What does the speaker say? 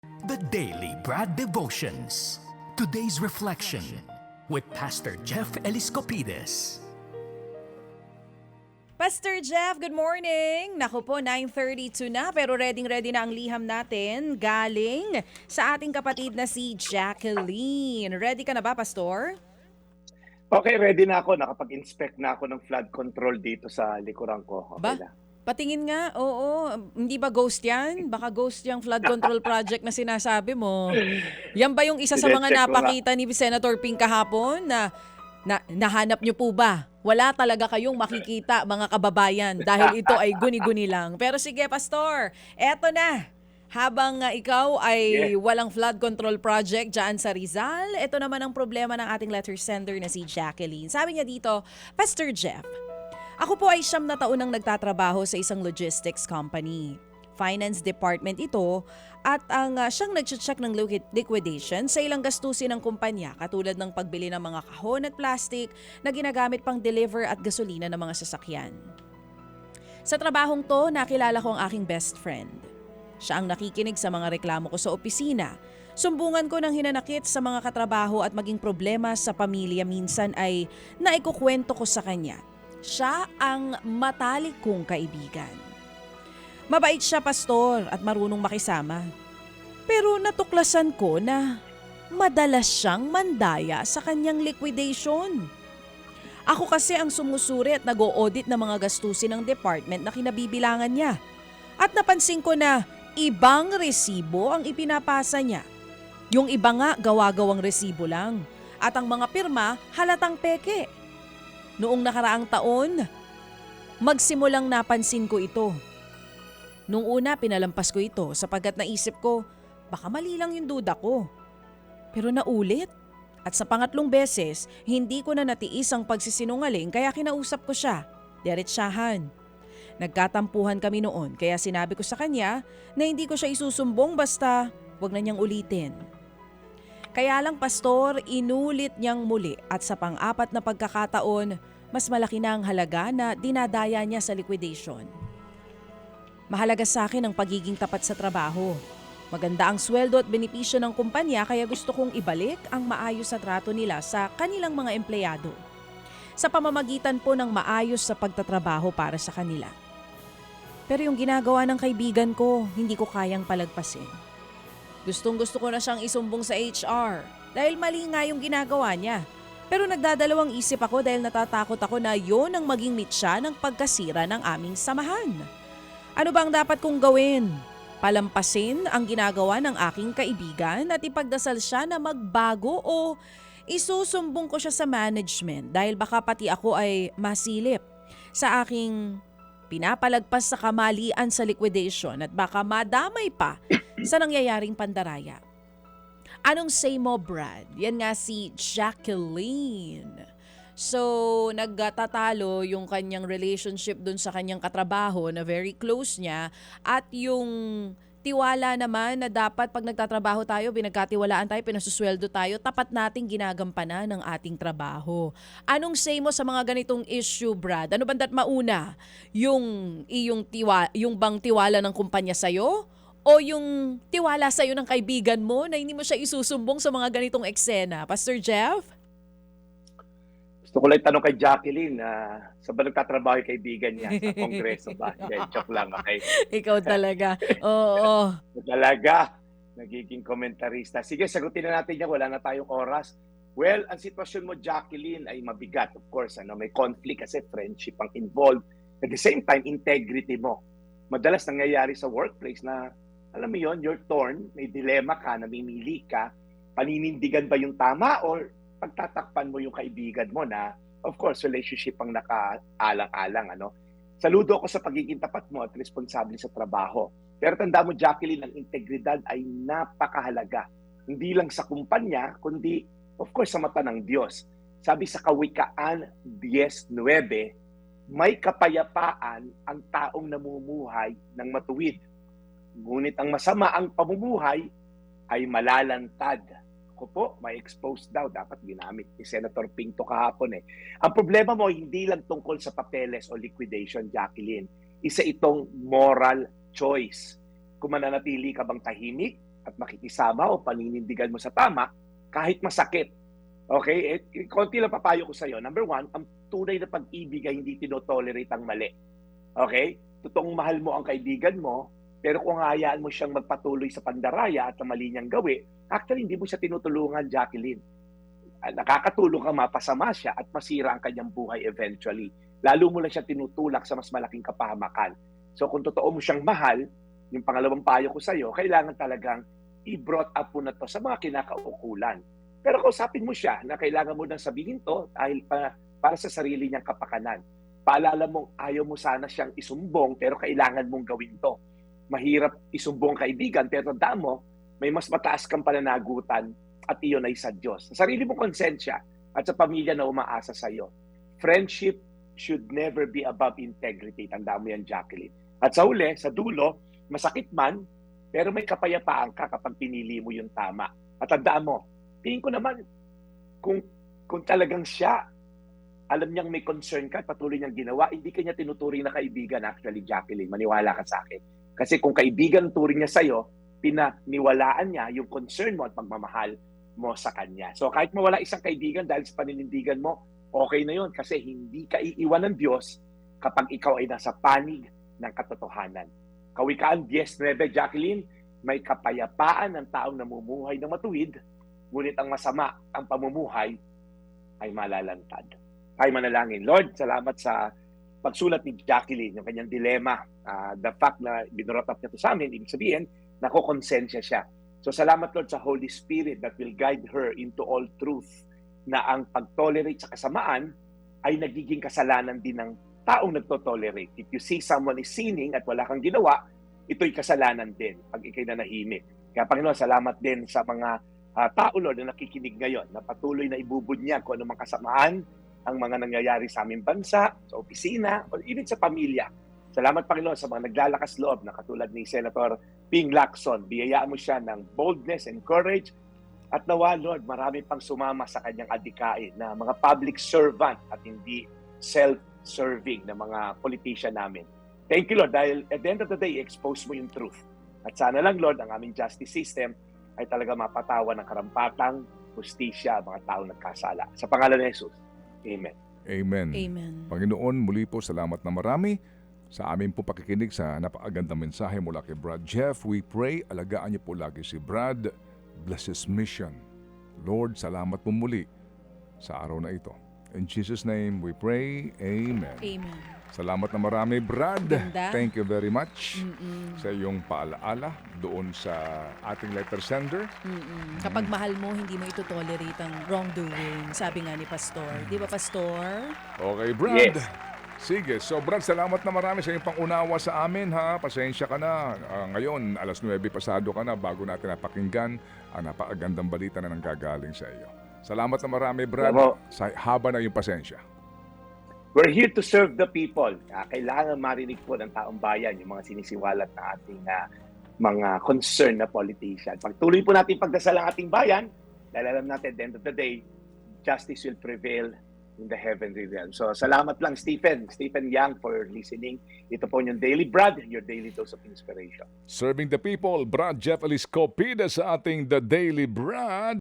The Daily Brad Devotions. Today's reflection with Pastor Jeff Eliscopides. Pastor Jeff, good morning! Naku po, 9:32 na pero ready na ang liham natin galing sa ating kapatid na si Jacqueline. Ready ka na ba, Pastor? Okay, ready na ako. Nakapag-inspect na ako ng flood control dito sa likuran ko. Okay Ba? na. Patingin nga, oo. Hindi ba ghost yan? Baka ghost yung flood control project na sinasabi mo. Yan ba yung isa sa Sige, mga check ko nga. napakita ni Senator Ping kahapon na nahanap nyo po ba? Wala talaga kayong makikita mga kababayan dahil ito ay guni-guni lang. Pero sige, Pastor, eto na. Habang ikaw ay walang flood control project dyan sa Rizal, ito naman ang problema ng ating letter sender na si Jacqueline. Sabi niya dito, Pastor Jeff, ako po ay 9 na taon nang nagtatrabaho sa isang logistics company. Finance department ito at ang siyang nag-check ng liquidation sa ilang gastusin ng kumpanya katulad ng pagbili ng mga kahon at plastic na ginagamit pang deliver at gasolina ng mga sasakyan. Sa trabahong to, nakilala ko ang aking best friend. Siya ang nakikinig sa mga reklamo ko sa opisina. Sumbungan ko ng hinanakit sa mga katrabaho at maging problema sa pamilya minsan ay naikukwento ko sa kanya. Siya ang matalik kong kaibigan. Mabait siya, Pastor, at marunong makisama. Pero natuklasan ko na madalas siyang mandaya sa kanyang liquidation. Ako kasi ang sumusuri at nag-o-audit ng mga gastusin ng department na kinabibilangan niya. At napansin ko na ibang resibo ang ipinapasa niya. Yung iba nga gawa-gawang resibo lang. At ang mga pirma halatang peke. Noong nakaraang taon, magsimulang napansin ko ito. Noong una, pinalampas ko ito sapagkat naisip ko, baka mali lang yung duda ko. Pero naulit. At sa pangatlong beses, hindi ko na natiis ang pagsisinungaling kaya kinausap ko siya. Diretsahan. Nagkatampuhan kami noon kaya sinabi ko sa kanya na hindi ko siya isusumbong basta wag na niyang ulitin. Kaya lang, Pastor, inulit niyang muli at sa pang-apat na pagkakataon, mas malaki na ang halaga na dinadaya niya sa liquidation. Mahalaga sa akin ang pagiging tapat sa trabaho. Maganda ang sweldo at benepisyo ng kumpanya kaya gusto kong ibalik ang maayos sa trato nila sa kanilang mga empleyado. Sa pamamagitan po ng maayos sa pagtatrabaho para sa kanila. Pero yung ginagawa ng kaibigan ko, hindi ko kayang palagpasin. Gustong-gusto ko na siyang isumbong sa HR dahil mali nga yung ginagawa niya. Pero nagdadalawang isip ako dahil natatakot ako na yon ang maging mitsa ng pagkasira ng aming samahan. Ano ba ang dapat kong gawin? Palampasin ang ginagawa ng aking kaibigan at ipagdasal siya na magbago o isusumbong ko siya sa management dahil baka pati ako ay masilip sa aking pinapalagpas sa kamalian sa liquidation at baka madamay pa sa nangyayaring pandaraya. Anong say mo, Brad? Yan nga si Jacqueline. So, nagtatalo yung kanyang relationship dun sa kanyang katrabaho na very close niya at yung tiwala naman na dapat pag nagtatrabaho tayo, pinagkatiwalaan tayo, pinasusweldo tayo, tapat nating ginagampanan ng ating trabaho. Anong say mo sa mga ganitong issue, Brad? Ano banda't mauna? Yung bang tiwala ng kumpanya sa'yo? O yung tiwala sa'yo ng kaibigan mo na hindi mo siya isusumbong sa mga ganitong eksena? Pastor Jeff? Gusto ko lang tanong kay Jacqueline, saan ba nagtatrabaho yung kaibigan niya? Sa kongreso ba? Hindi, joke lang, okay? Ikaw talaga. Oo. Talaga, nagiging komentarista. Sige, sagutin na natin yan. Wala na tayong oras. Well, ang sitwasyon mo, Jacqueline, ay mabigat. Of course, may conflict kasi friendship ang involved. At the same time, integrity mo. Madalas nangyayari sa workplace na alam mo yon, you're torn, may dilema ka, namimili ka, paninindigan ba yung tama or pagtatakpan mo yung kaibigan mo na, of course, relationship ang nakaalang-alang. Saludo ako sa pagiging tapat mo at responsable sa trabaho. Pero tanda mo, Jacqueline, ang integridad ay napakahalaga. Hindi lang sa kumpanya, kundi, of course, sa mata ng Diyos. Sabi sa Kawikaan 10:9, may kapayapaan ang taong namumuhay ng matuwid. Ngunit ang masama ang pamumuhay ay malalantad. Ako po, may exposed daw. Dapat ginamit ni Senator Pinto kahapon eh. Ang problema mo, hindi lang tungkol sa papeles o liquidation, Jacqueline. Isa itong moral choice. Kung mananatili ka bang tahimik at makikisama o paninindigan mo sa tama kahit masakit. Okay? Konti lang papayo ko sa'yo. Number one, ang tunay na pag-ibig ay hindi tinotolerate ang mali. Okay? Totoong mahal mo ang kaibigan mo, pero kung hayaan mo siyang magpatuloy sa pandaraya at ang mali niyang gawi, actually hindi mo siya tinutulungan, Jacqueline. Nakakatulong kang mapasama siya at masira ang kanyang buhay eventually. Lalo mo lang siya tinutulak sa mas malaking kapahamakan. So kung totoo mo siyang mahal, yung pangalawang payo ko sa'yo, kailangan talagang i-brought up mo na to sa mga kinakaukulan. Pero kausapin mo siya na kailangan mo nang sabihin to dahil para sa sarili niyang kapakanan. Paalala mong ayaw mo sana siyang isumbong pero kailangan mong gawin to. Mahirap isumbong kaibigan pero tandaan mo, may mas mataas kang pananagutan at iyon ay sa Diyos. Sa sarili mong konsensya at sa pamilya na umaasa sa iyo. Friendship should never be above integrity. Tandaan mo yan, Jacqueline. At sa huli, sa dulo, masakit man, pero may kapayapaan ka kapag pinili mo yung tama. At tandaan mo, tingin ko naman, kung talagang siya, alam niyang may concern ka, patuloy niyang ginawa, hindi ka niya tinuturing na kaibigan actually, Jacqueline. Maniwala ka sa akin. Kasi kung kaibigan ang turing niya sa'yo, pinaniwalaan niya yung concern mo at pagmamahal mo sa kanya. So kahit mawala isang kaibigan dahil sa paninindigan mo, okay na yun kasi hindi ka iiwan ng Diyos kapag ikaw ay nasa panig ng katotohanan. Kawikaan 10:9, Jacqueline, may kapayapaan ng taong namumuhay na matuwid, ngunit ang masama, ang pamumuhay, ay malalantad. Tayo manalangin. Lord, salamat sa pagsulat ni Jacqueline, yung kanyang dilema. The fact na binurot up niya to sa amin, ibig sabihin, nakokonsensya siya. So salamat, Lord, sa Holy Spirit that will guide her into all truth, na ang pag-tolerate sa kasamaan ay nagiging kasalanan din ng taong nagto-tolerate. If you see someone is sinning at wala kang ginawa, ito'y kasalanan din pag ikay nanahimik. Kaya Panginoon, salamat din sa mga tao, Lord, na nakikinig ngayon, na patuloy na ibubunyag kung anumang kasamaan ang mga nangyayari sa aming bansa, sa opisina, o even sa pamilya. Salamat, Panginoon, sa mga naglalakas loob na katulad ni Senator Ping Lacson. Biyayaan mo siya ng boldness and courage. At nawa, Lord, marami pang sumama sa kanyang adikain na mga public servant at hindi self-serving na mga politician namin. Thank you, Lord, dahil at the end of the day, expose mo yung truth. At sana lang, Lord, ang aming justice system ay talaga mapatawan ng karampatang, hustisya, mga taong nagkasala. Sa pangalan ni Jesus, Amen. Amen. Amen. Panginoon, muli po salamat na marami sa amin po pakikinig sa napakagandang mensahe mula kay Brad Jeff. We pray, alagaan niyo po lagi si Brad. Bless his mission. Lord, salamat po muli sa araw na ito. In Jesus' name we pray. Amen. Amen. Salamat na marami, Brad. Ganda. Thank you very much sa iyong paalaala doon sa ating letter sender. Kapag mahal mo, hindi mo ito tolerate ang wrongdoing. Sabi nga ni Pastor. Di ba, Pastor? Okay, Brad. Yes. Sige. So, Brad, salamat na marami sa iyong pangunawa sa amin, ha? Pasensya ka na. Ngayon, 9:00 pasado ka na bago natin napakinggan ang napakagandang balita na nanggagaling sa iyo. Salamat na marami, Brad, Bravo. sa haba na iyong pasensya. We're here to serve the people. Kailangan marinig po ng taong bayan yung mga sinisiwalat na ating mga concern na politician. Pagtuloy po natin pagdasal ang ating bayan, dahil alam natin at the end of the day, justice will prevail in the heavenly realm. So salamat lang, Stephen Yang, for listening. Ito po yung Daily Brad, your daily dose of inspiration. Serving the people, Brad Jeff Eliscopida sa ating The Daily Brad.